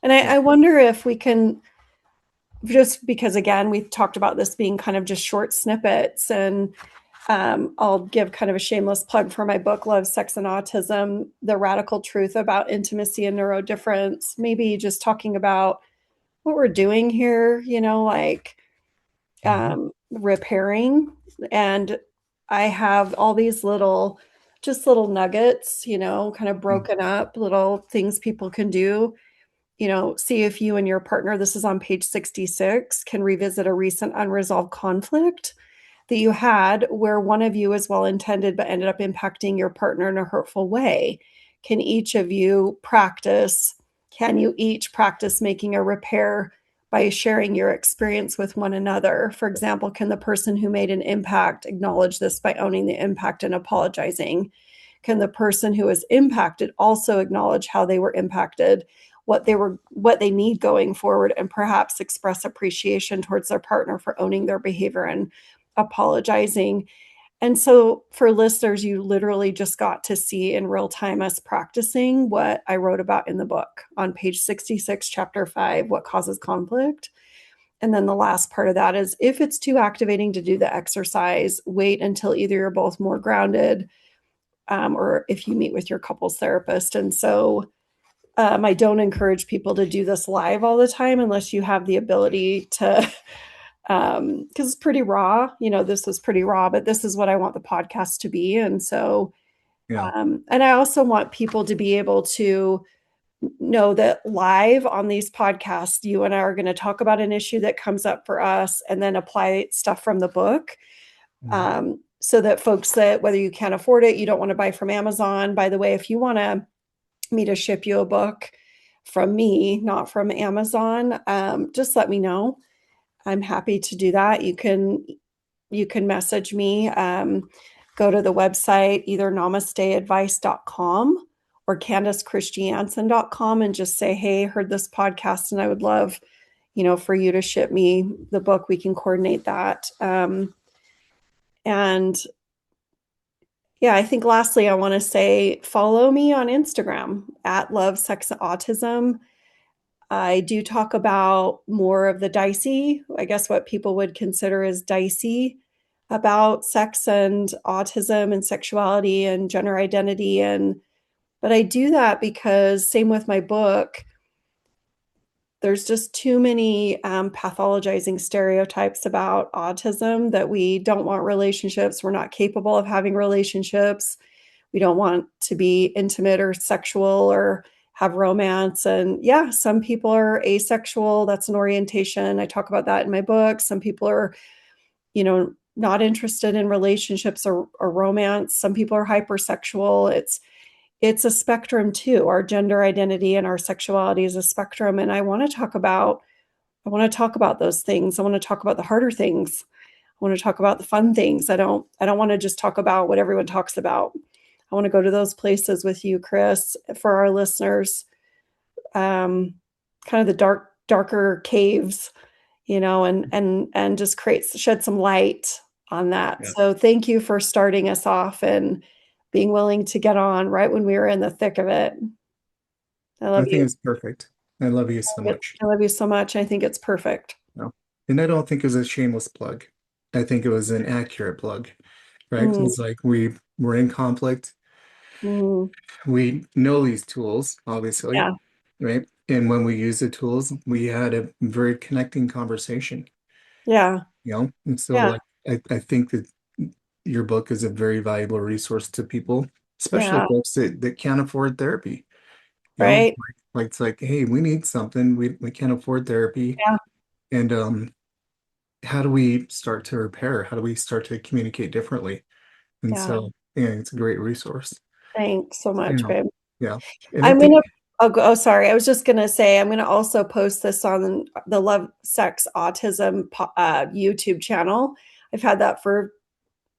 And Yeah. I wonder if we can, just because again, we talked about this being kind of just short snippets, and I'll give kind of a shameless plug for my book, Love, Sex, and Autism, The Radical Truth About Intimacy and Neurodifference. Maybe just talking about what we're doing here, like Mhm. repairing. And I have all these just little nuggets, kind of Mm. broken up, little things people can do. See if you and your partner, this is on page 66, can revisit a recent unresolved conflict that you had where one of you is well intended but ended up impacting your partner in a hurtful way. Can each of you practice? Can you each practice making a repair by sharing your experience with one another? For example, can the person who made an impact acknowledge this by owning the impact and apologizing? Can the person who is impacted also acknowledge how they were impacted, what they need going forward, and perhaps express appreciation towards their partner for owning their behavior and apologizing? And so for listeners, you literally just got to see in real time us practicing what I wrote about in the book on page 66, chapter 5, what causes conflict. And then the last part of that is, if it's too activating to do the exercise, wait until either you're both more grounded, or if you meet with your couples therapist. And so I don't encourage people to do this live all the time unless you have the ability to, because it's pretty raw. This was pretty raw, but this is what I want the podcast to be. And so, Yeah. and I also want people to be able to know that live on these podcasts, you and I are going to talk about an issue that comes up for us and then apply stuff from the book. Mhm. So that folks, that whether you can't afford it, you don't want to buy from Amazon. By the way, if you want me to ship you a book from me, not from Amazon, just let me know. I'm happy to do that. You can message me. Go to the website, either namasteadvice.com or CandiceChristiansen.com, and just say, hey, heard this podcast and I would love, for you to ship me the book. We can coordinate that. And yeah, I think lastly, I want to say follow me on Instagram at Love, Sex, Autism. I do talk about more of the dicey, I guess what people would consider as dicey about sex and autism and sexuality and gender identity. But I do that because, same with my book, there's just too many pathologizing stereotypes about autism, that we don't want relationships. We're not capable of having relationships. We don't want to be intimate or sexual or have romance. And yeah, some people are asexual. That's an orientation. I talk about that in my book. Some people are, not interested in relationships or romance. Some people are hypersexual. It's a spectrum too. Our gender identity and our sexuality is a spectrum. And I want to talk about those things. I want to talk about the harder things. I want to talk about the fun things. I don't want to just talk about what everyone talks about. I want to go to those places with you, Chris, for our listeners. Kind of the darker caves, and just shed some light on that. Yeah. So thank you for starting us off and being willing to get on right when we were in the thick of it. I I love think you. it's perfect. I love you so much. I love you so much. I think it's perfect. No. And I don't think it was a shameless plug. I think it was an accurate plug, right? Mm, It's like we're in conflict. mm, We know these tools, obviously, yeah, right? And when we use the tools, we had a very connecting conversation, yeah, And so yeah, like I think that your book is a very valuable resource to people, especially yeah, folks that can't afford therapy. You know, right. like it's like, hey, we need something. We can't afford therapy. Yeah, And how do we start to repair? How do we start to communicate differently? And yeah. so, yeah, it's a great resource. Thanks so You much, know, babe. yeah. And I I'm think, gonna. Oh, sorry. I was just gonna say I'm gonna also post this on the Love, Sex, Autism YouTube channel. I've had that for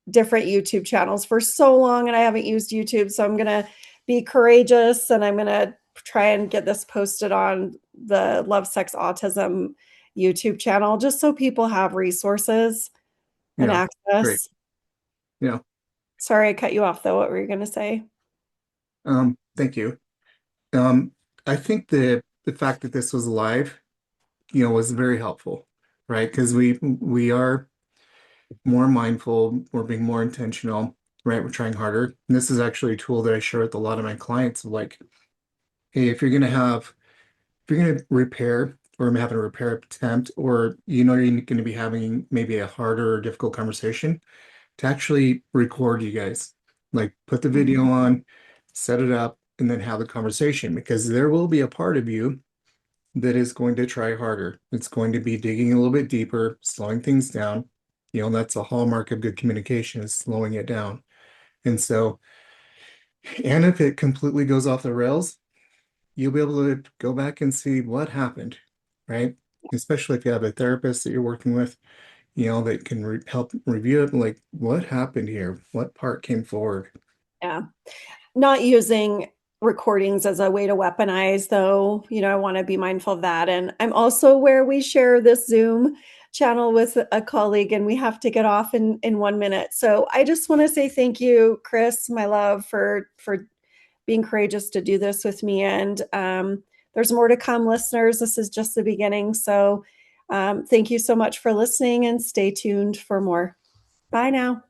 different YouTube channels for so long, and I haven't used YouTube, so I'm gonna be courageous, and I'm gonna try and get this posted on the Love, Sex, Autism YouTube channel, just so people have resources and yeah, great. access. Yeah. Sorry, I cut you off though. What were you gonna say? Thank you. Um, I think that the fact that this was live, was very helpful, right? Because we are more mindful, we're being more intentional, right? We're trying harder. And this is actually a tool that I share with a lot of my clients of like, hey, if you're gonna repair or having a repair attempt, or you're gonna be having maybe a harder or difficult conversation, to actually record you guys. Like put the video Mhm. on, set it up, and then have the conversation because there will be a part of you that is going to try harder. It's going to be digging a little bit deeper, slowing things down. That's a hallmark of good communication is slowing it down. And so, and if it completely goes off the rails, you'll be able to go back and see what happened, right? Especially if you have a therapist that you're working with, that can help review it, like what happened here? What part came forward? Yeah. Not using recordings as a way to weaponize, though, I want to be mindful of that. And I'm also aware we share this Zoom channel with a colleague and we have to get off in 1 minute. So I just want to say thank you, Chris, my love, for being courageous to do this with me. And there's more to come, listeners. This is just the beginning. So thank you so much for listening and stay tuned for more. Bye now.